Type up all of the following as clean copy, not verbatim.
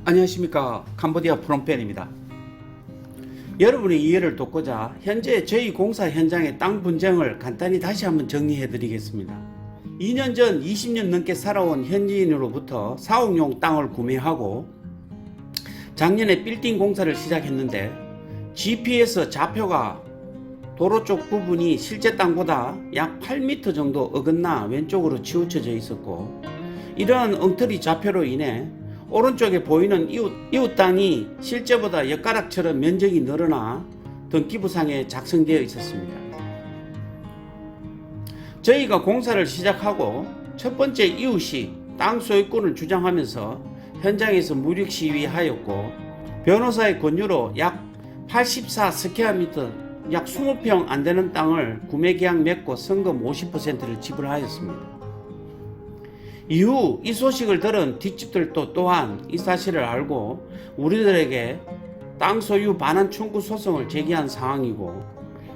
안녕하십니까, 캄보디아 프롬펜입니다. 여러분의 이해를 돕고자 현재 저희 공사 현장의 땅 분쟁을 간단히 다시 한번 정리해 드리겠습니다. 2년 전 20년 넘게 살아온 현지인으로부터 사옥용 땅을 구매하고 작년에 빌딩 공사를 시작했는데 GPS 좌표가 도로 쪽 부분이 실제 땅보다 약 8m 정도 어긋나 왼쪽으로 치우쳐져 있었고, 이러한 엉터리 좌표로 인해 오른쪽에 보이는 이웃 땅이 실제보다 엿가락처럼 면적이 늘어나 등기부상에 작성되어 있었습니다. 저희가 공사를 시작하고 첫 번째 이웃이 땅 소유권을 주장하면서 현장에서 무력 시위하였고, 변호사의 권유로 약 84스퀘어미터 약 20평 안되는 땅을 구매계약 맺고 성금 50%를 지불하였습니다. 이후 이 소식을 들은 뒷집들도 또한 이 사실을 알고 우리들에게 땅 소유 반환 청구 소송을 제기한 상황이고,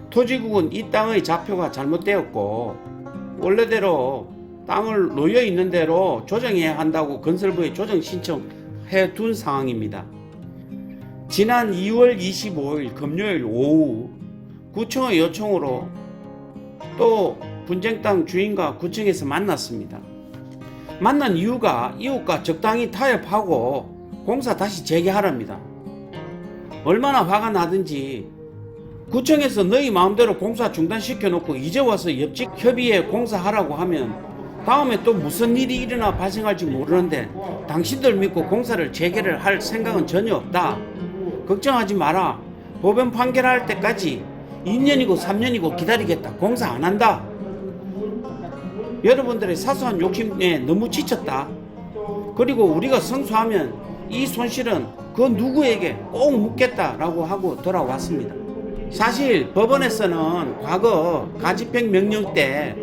토지국은 이 땅의 좌표가 잘못되었고 원래대로 땅을 놓여 있는 대로 조정해야 한다고 건설부에 조정 신청해 둔 상황입니다. 지난 2월 25일 금요일 오후 구청의 요청으로 또 분쟁 땅 주인과 구청에서 만났습니다. 만난 이유가 이웃과 적당히 타협하고 공사 다시 재개하랍니다. 얼마나 화가 나든지 구청에서 너희 마음대로 공사 중단시켜 놓고 이제 와서 옆집 협의회 공사하라고 하면 다음에 또 무슨 일이 일어나 발생할지 모르는데 당신들 믿고 공사를 재개를 할 생각은 전혀 없다. 걱정하지 마라. 법원 판결할 때까지 2년이고 3년이고 기다리겠다. 공사 안 한다. 여러분들의 사소한 욕심에 너무 지쳤다. 그리고 우리가 성수하면 이 손실은 그 누구에게 꼭 묻겠다라고 하고 돌아왔습니다. 사실 법원에서는 과거 가집행 명령 때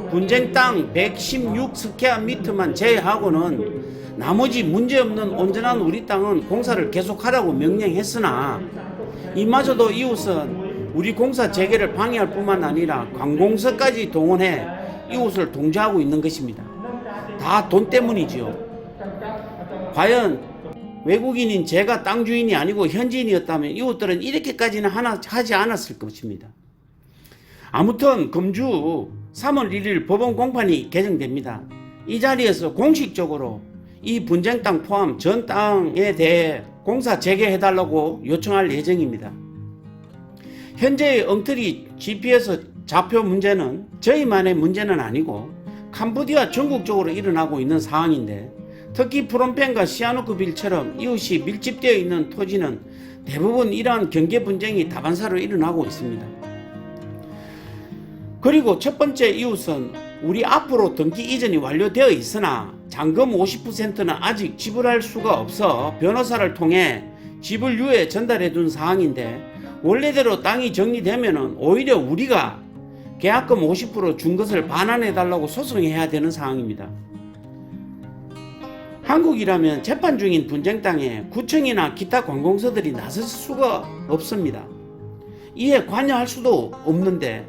분쟁 땅 116스퀘어미터만 제외하고는 나머지 문제없는 온전한 우리 땅은 공사를 계속하라고 명령했으나, 이마저도 이웃은 우리 공사 재개를 방해할 뿐만 아니라 관공서까지 동원해 이웃을 동조하고 있는 것입니다. 다 돈 때문이지요. 과연 외국인인 제가 땅 주인이 아니고 현지인이었다면 이웃들은 이렇게까지는 하지 않았을 것입니다. 아무튼 금주 3월 1일 법원 공판이 개정됩니다. 이 자리에서 공식적으로 이 분쟁 땅 포함 전 땅에 대해 공사 재개해달라고 요청할 예정입니다. 현재의 엉터리 GPS 좌표 문제는 저희만의 문제는 아니고 캄보디아 전국적으로 일어나고 있는 상황인데, 특히 프롬펜과 시아누크빌처럼 이웃이 밀집되어 있는 토지는 대부분 이러한 경계 분쟁이 다반사로 일어나고 있습니다. 그리고 첫 번째 이웃은 우리 앞으로 등기 이전이 완료되어 있으나 잔금 50%는 아직 지불할 수가 없어 변호사를 통해 지불유예 전달해 둔 상황인데, 원래대로 땅이 정리되면 오히려 우리가 계약금 50% 준 것을 반환해 달라고 소송해야 되는 상황입니다. 한국이라면 재판 중인 분쟁 땅에 구청이나 기타 관공서들이 나설 수가 없습니다. 이에 관여할 수도 없는데,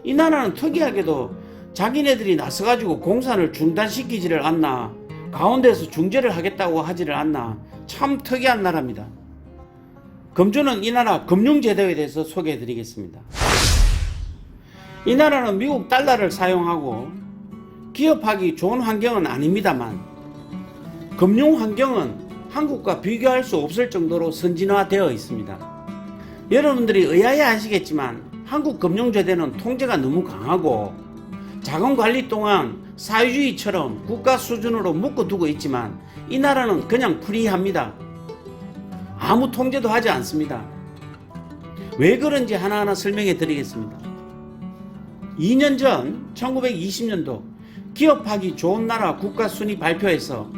이 나라는 특이하게도 자기네들이 나서가지고 공사를 중단시키지를 않나, 가운데서 중재를 하겠다고 하지를 않나, 참 특이한 나라입니다. 금주는 이 나라 금융제도에 대해서 소개해 드리겠습니다. 이 나라는 미국 달러를 사용하고 기업하기 좋은 환경은 아닙니다만 금융 환경은 한국과 비교할 수 없을 정도로 선진화되어 있습니다. 여러분들이 의아해 하시겠지만 한국 금융제도는 통제가 너무 강하고 자금관리 또한 사회주의처럼 국가 수준으로 묶어두고 있지만 이 나라는 그냥 프리합니다. 아무 통제도 하지 않습니다. 왜 그런지 하나하나 설명해 드리겠습니다. 2년 전 1920년도 기업하기 좋은 나라 국가순위 발표에서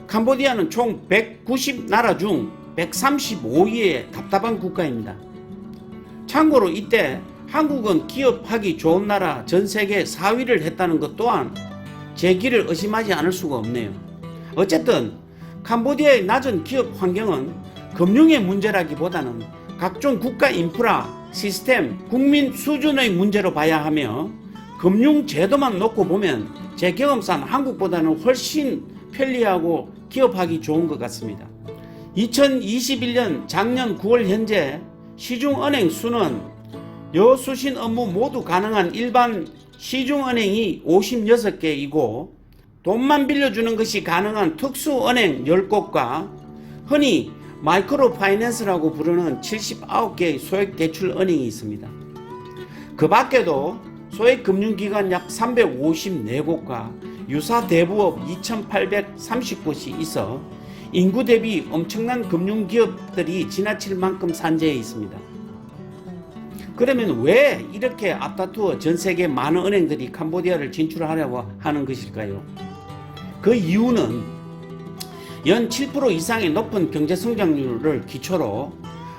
캄보디아는 총 190나라 중 135위의 답답한 국가입니다. 참고로 이때 한국은 기업하기 좋은 나라 전 세계 4위를 했다는 것 또한 제 길을 의심하지 않을 수가 없네요. 어쨌든 캄보디아의 낮은 기업 환경은 금융의 문제라기보다는 각종 국가 인프라, 시스템, 국민 수준의 문제로 봐야 하며, 금융 제도만 놓고 보면 제 경험상 한국보다는 훨씬 편리하고 기업하기 좋은 것 같습니다. 2021년 작년 9월 현재 시중은행 수는 여수신 업무 모두 가능한 일반 시중은행이 56개이고 돈만 빌려주는 것이 가능한 특수은행 10곳과 흔히 마이크로 파이낸스라고 부르는 79개의 소액대출은행이 있습니다. 그 밖에도 소액금융기관 약 354곳과 유사 대부업 2830곳이 있어 인구 대비 엄청난 금융기업들이 지나칠 만큼 산재해 있습니다. 그러면 왜 이렇게 앞다투어 전 세계 많은 은행들이 캄보디아를 진출하려고 하는 것일까요? 그 이유는 연 7% 이상의 높은 경제성장률을 기초로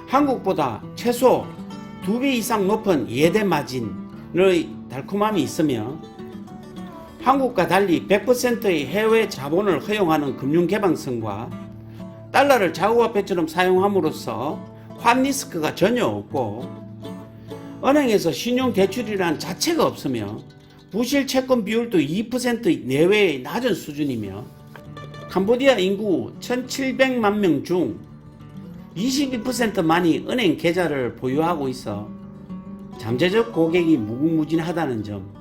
한국보다 최소 2배 이상 높은 예대 마진의 달콤함이 있으며 한국과 달리 100%의 해외 자본을 허용하는 금융개방성과 달러를 자국화폐처럼 사용함으로써 환리스크가 전혀 없고 은행에서 신용대출이란 자체가 없으며 부실 채권 비율도 2% 내외의 낮은 수준이며 캄보디아 인구 1700만 명 중 22%만이 은행 계좌를 보유하고 있어 잠재적 고객이 무궁무진하다는 점,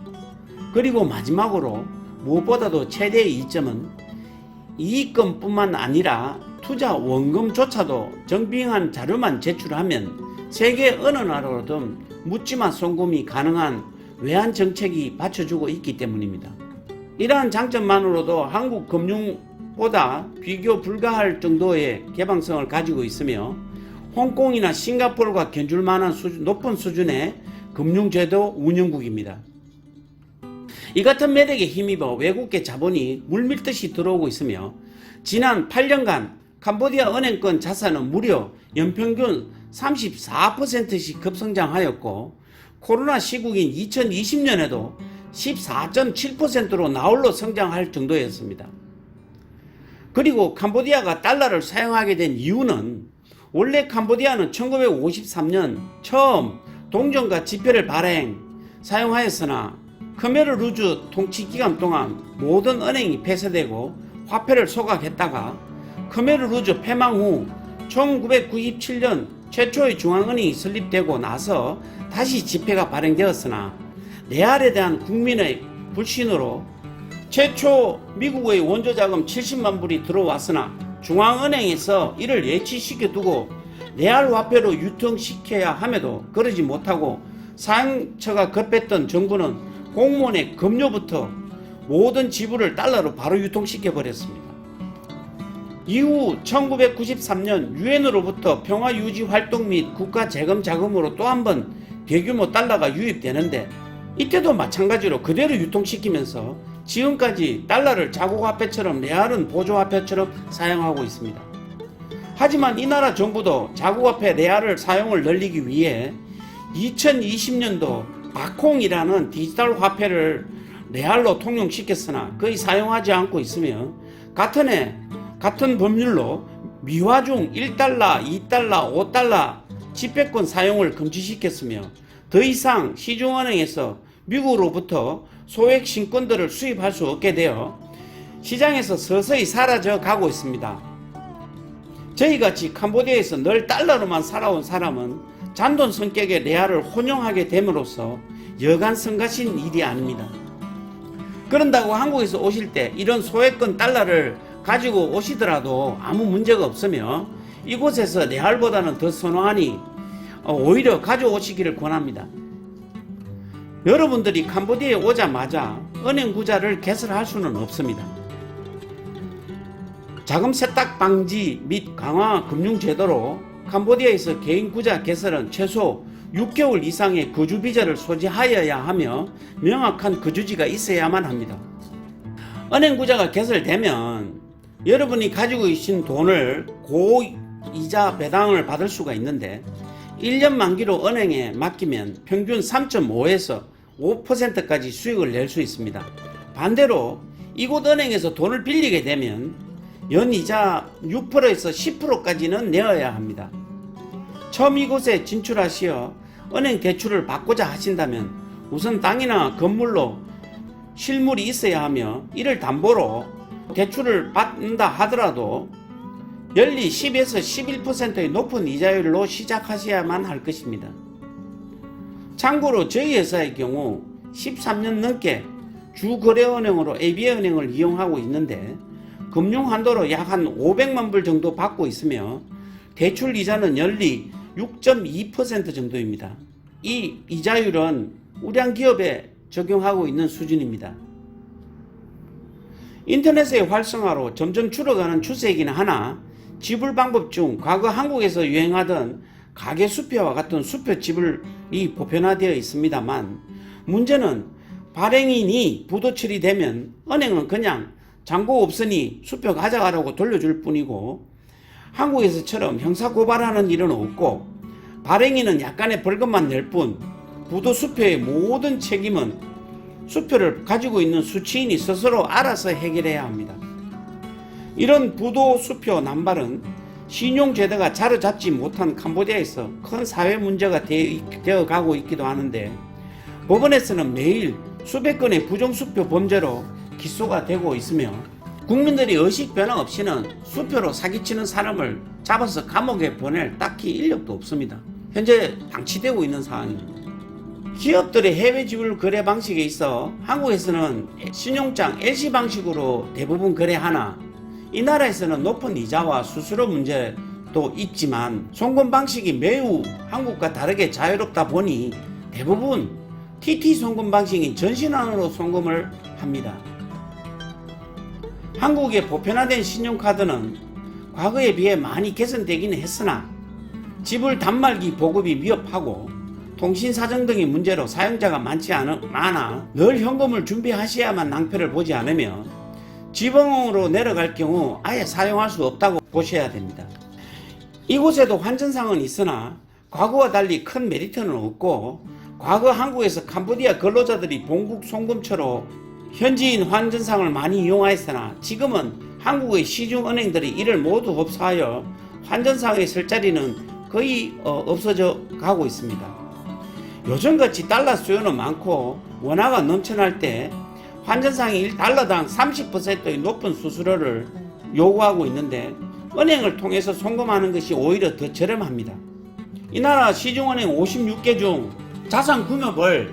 그리고 마지막으로 무엇보다도 최대의 이점은 이익금뿐만 아니라 투자 원금조차도 정빙한 자료만 제출하면 세계 어느 나라로든 묻지마 송금이 가능한 외환 정책이 받쳐주고 있기 때문입니다. 이러한 장점만으로도 한국 금융보다 비교 불가할 정도의 개방성을 가지고 있으며 홍콩이나 싱가포르가 견줄 만한 높은 수준의 금융제도 운영국입니다. 이 같은 매력에 힘입어 외국계 자본이 물밀듯이 들어오고 있으며 지난 8년간 캄보디아 은행권 자산은 무려 연평균 34%씩 급성장하였고 코로나 시국인 2020년에도 14.7%로 나홀로 성장할 정도였습니다. 그리고 캄보디아가 달러를 사용하게 된 이유는 원래 캄보디아는 1953년 처음 동전과 지폐를 사용하였으나 khmer rouge 통치 기간 동안 모든 은행이 폐쇄되고 화폐를 소각했다가 khmer rouge 패망 후 1997년 최초의 중앙은행이 설립되고 나서 다시 지폐가 발행되었으나 레알에 대한 국민의 불신으로 최초 미국의 원조자금 70만 불이 들어왔으나 중앙은행에서 이를 예치시켜 두고 레알 화폐로 유통시켜야 함에도 그러지 못하고 사용처가 급했던 정부는 공무원의 급료부터 모든 지불을 달러로 바로 유통시켜 버렸습니다. 이후 1993년 유엔으로부터 평화유지 활동 및 국가 재검 자금으로 또 한 번 대규모 달러가 유입되는데 이때도 마찬가지로 그대로 유통시키면서 지금까지 달러를 자국화폐처럼 레알은 보조화폐처럼 사용하고 있습니다. 하지만 이 나라 정부도 자국화폐 레알을 사용을 늘리기 위해 2020년도 바콩이라는 디지털 화폐를 레알로 통용시켰으나 거의 사용하지 않고 있으며 같은 해 같은 법률로 미화중 1달러, 2달러, 5달러 지폐권 사용을 금지시켰으며 더 이상 시중은행에서 미국으로부터 소액 신권들을 수입할 수 없게 되어 시장에서 서서히 사라져 가고 있습니다. 저희같이 캄보디아에서 늘 달러로만 살아온 사람은 잔돈 성격의 레알을 혼용하게 됨으로써 여간 성가신 일이 아닙니다. 그런다고 한국에서 오실 때 이런 소액권 달러를 가지고 오시더라도 아무 문제가 없으며 이곳에서 레알보다는 더 선호하니 오히려 가져오시기를 권합니다. 여러분들이 캄보디아에 오자마자 은행 구자를 개설할 수는 없습니다. 자금 세탁 방지 및 강화 금융제도로 캄보디아에서 개인 구자 개설은 최소 6개월 이상의 거주 비자를 소지하여야 하며 명확한 거주지가 있어야만 합니다. 은행 구자가 개설되면 여러분이 가지고 계신 돈을 고이자 배당을 받을 수가 있는데 1년 만기로 은행에 맡기면 평균 3.5에서 5%까지 수익을 낼 수 있습니다. 반대로 이곳 은행에서 돈을 빌리게 되면 연이자 6%에서 10%까지는 내어야 합니다. 처음 이곳에 진출하시어 은행 대출을 받고자 하신다면 우선 땅이나 건물로 실물이 있어야 하며 이를 담보로 대출을 받는다 하더라도 연리 10에서 11%의 높은 이자율로 시작하셔야만 할 것입니다. 참고로 저희 회사의 경우 13년 넘게 주거래은행으로 ABN은행을 이용하고 있는데 금융한도로 약 한 500만 불 정도 받고 있으며 대출 이자는 연리 6.2% 정도입니다. 이 이자율은 우량 기업에 적용하고 있는 수준입니다. 인터넷의 활성화로 점점 줄어가는 추세이긴 하나 지불 방법 중 과거 한국에서 유행하던 가계 수표와 같은 수표 지불이 보편화되어 있습니다만 문제는 발행인이 부도 처리되면 은행은 그냥 잔고 없으니 수표 가져가라고 돌려줄 뿐이고 한국에서처럼 형사고발하는 일은 없고 발행인은 약간의 벌금만 낼 뿐 부도 수표의 모든 책임은 수표를 가지고 있는 수취인이 스스로 알아서 해결해야 합니다. 이런 부도 수표 남발은 신용제도가 자리잡지 못한 캄보디아에서 큰 사회 문제가 되어 가고 있기도 하는데 법원에서는 매일 수백 건의 부정수표 범죄로 기소가 되고 있으며 국민들이 의식 변화 없이는 수표로 사기치는 사람을 잡아서 감옥에 보낼 딱히 인력도 없습니다. 현재 방치되고 있는 상황입니다. 기업들의 해외 지불 거래 방식에 있어 한국에서는 신용장 LC 방식으로 대부분 거래하나 이 나라에서는 높은 이자와 수수료 문제도 있지만 송금 방식이 매우 한국과 다르게 자유롭다 보니 대부분 TT 송금 방식인 전신환으로 송금을 합니다. 한국의 보편화된 신용카드는 과거에 비해 많이 개선되기는 했으나 지불 단말기 보급이 미흡하고 통신사정 등의 문제로 사용자가 많지 않아 늘 현금을 준비하셔야만 낭패를 보지 않으며 지방으로 내려갈 경우 아예 사용할 수 없다고 보셔야 됩니다. 이곳에도 환전상은 있으나 과거와 달리 큰 메리트는 없고 과거 한국에서 캄보디아 근로자들이 본국 송금처로 현지인 환전상을 많이 이용하였으나 지금은 한국의 시중은행들이 이를 모두 흡수하여 환전상에 쓸 자리는 거의 없어져 가고 있습니다. 요즘같이 달러 수요는 많고 원화가 넘쳐날 때 환전상이 1달러당 30%의 높은 수수료를 요구하고 있는데 은행을 통해서 송금하는 것이 오히려 더 저렴합니다. 이 나라 시중은행 56개 중 자산 금액을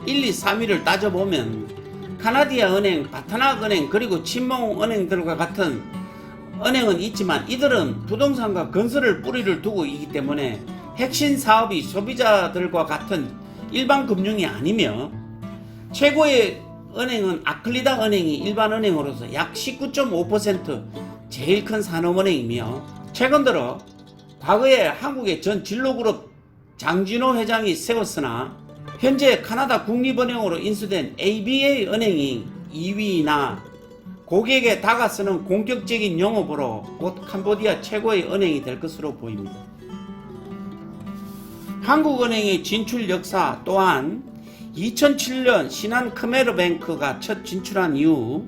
1, 2, 3위를 따져보면 카나디아 은행, 바타낙 은행 그리고 친몽 은행들과 같은 은행은 있지만 이들은 부동산과 건설을 뿌리를 두고 있기 때문에 핵심 사업이 소비자들과 같은 일반 금융이 아니며 최고의 은행은 아클리다 은행이 일반 은행으로서 약 19.5% 제일 큰 산업은행이며 최근 들어 과거에 한국의 전 진로그룹 장진호 회장이 세웠으나 현재 카나다 국립은행으로 인수된 ABA 은행이 2위나 고객에 다가서는 공격적인 영업으로 곧 캄보디아 최고의 은행이 될 것으로 보입니다. 한국은행의 진출 역사 또한 2007년 신한 크메르뱅크가 첫 진출한 이후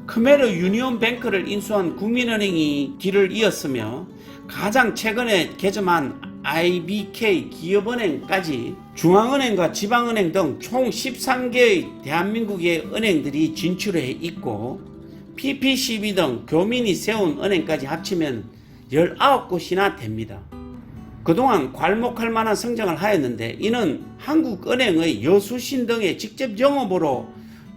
크메르 유니온뱅크를 인수한 국민은행이 뒤를 이었으며 가장 최근에 개점한 IBK 기업은행까지 중앙은행과 지방은행 등 총 13개의 대한민국의 은행들이 진출해 있고 PPCB 등 교민이 세운 은행까지 합치면 19곳이나 됩니다. 그동안 괄목할 만한 성장을 하였는데 이는 한국은행의 여수신 등의 직접 영업으로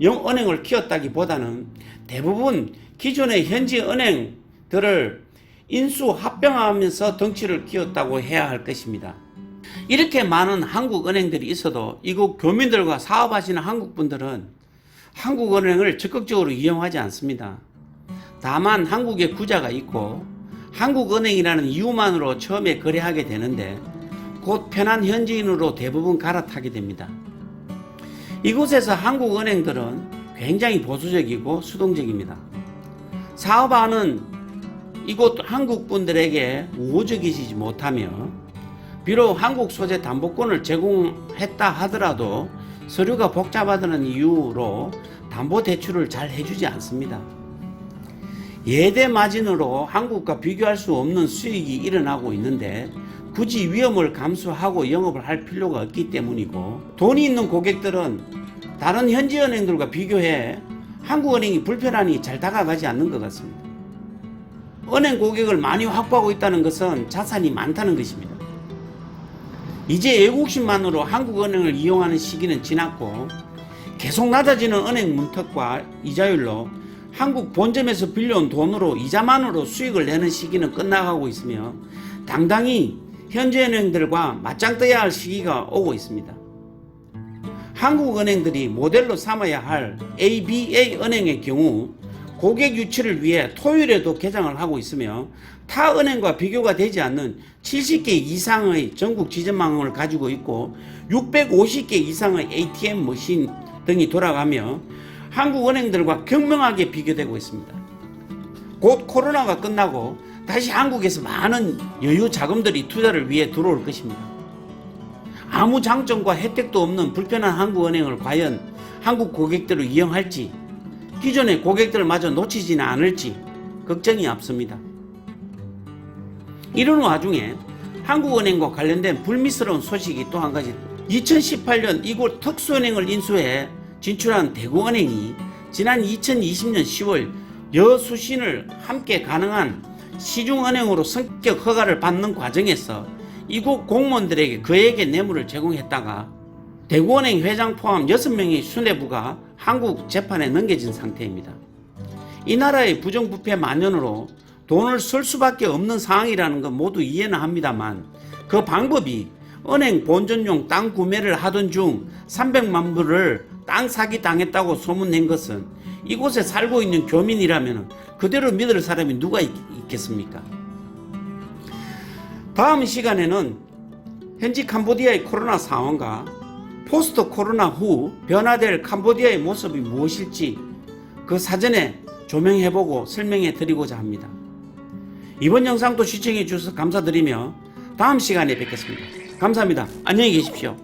은행을 키웠다기보다는 대부분 기존의 현지 은행들을 인수 합병하면서 덩치를 키웠다고 해야 할 것입니다. 이렇게 많은 한국 은행들이 있어도 이곳 교민들과 사업하시는 한국분들은 한국은행을 적극적으로 이용하지 않습니다. 다만 한국에 구자가 있고 한국은행이라는 이유만으로 처음에 거래하게 되는데 곧 편한 현지인으로 대부분 갈아타게 됩니다. 이곳에서 한국은행들은 굉장히 보수적이고 수동적입니다. 사업하는 이곳 한국분들에게 우호적이지 못하며 비록 한국 소재 담보권을 제공했다 하더라도 서류가 복잡하다는 이유로 담보대출을 잘 해주지 않습니다. 예대 마진으로 한국과 비교할 수 없는 수익이 일어나고 있는데 굳이 위험을 감수하고 영업을 할 필요가 없기 때문이고 돈이 있는 고객들은 다른 현지은행들과 비교해 한국은행이 불편하니 잘 다가가지 않는 것 같습니다. 은행 고객을 많이 확보하고 있다는 것은 자산이 많다는 것입니다. 이제 애국심만으로 한국은행을 이용하는 시기는 지났고 계속 낮아지는 은행 문턱과 이자율로 한국 본점에서 빌려온 돈으로 이자만으로 수익을 내는 시기는 끝나가고 있으며 당당히 현지 은행들과 맞짱 떠야 할 시기가 오고 있습니다. 한국 은행들이 모델로 삼아야 할 ABA 은행의 경우 고객 유치를 위해 토요일에도 개장을 하고 있으며 타 은행과 비교가 되지 않는 70개 이상의 전국 지점망을 가지고 있고 650개 이상의 ATM 머신 등이 돌아가며 한국 은행들과 극명하게 비교되고 있습니다. 곧 코로나가 끝나고 다시 한국에서 많은 여유 자금들이 투자를 위해 들어올 것입니다. 아무 장점과 혜택도 없는 불편한 한국은행을 과연 한국 고객들을 이용할지 기존의 고객들을 마저 놓치지는 않을지 걱정이 앞섭니다. 이런 와중에 한국은행과 관련된 불미스러운 소식이 또 한 가지 2018년 이곳 특수은행을 인수해 진출한 대구은행이 지난 2020년 10월 여수신을 함께 가능한 시중은행으로 성격 허가를 받는 과정에서 이곳 공무원들에게 그에게 뇌물을 제공했다가 대구은행 회장 포함 6명의 수뇌부가 한국 재판에 넘겨진 상태입니다. 이 나라의 부정부패 만연으로 돈을 쓸 수밖에 없는 상황이라는 건 모두 이해는 합니다만 그 방법이 은행 본전용 땅 구매를 하던 중 300만 불을 땅 사기 당했다고 소문낸 것은 이곳에 살고 있는 교민이라면 그대로 믿을 사람이 누가 있겠습니까? 다음 시간에는 현지 캄보디아의 코로나 상황과 포스트 코로나 후 변화될 캄보디아의 모습이 무엇일지 그 사전에 조명해보고 설명해 드리고자 합니다. 이번 영상도 시청해 주셔서 감사드리며 다음 시간에 뵙겠습니다. 감사합니다. 안녕히 계십시오.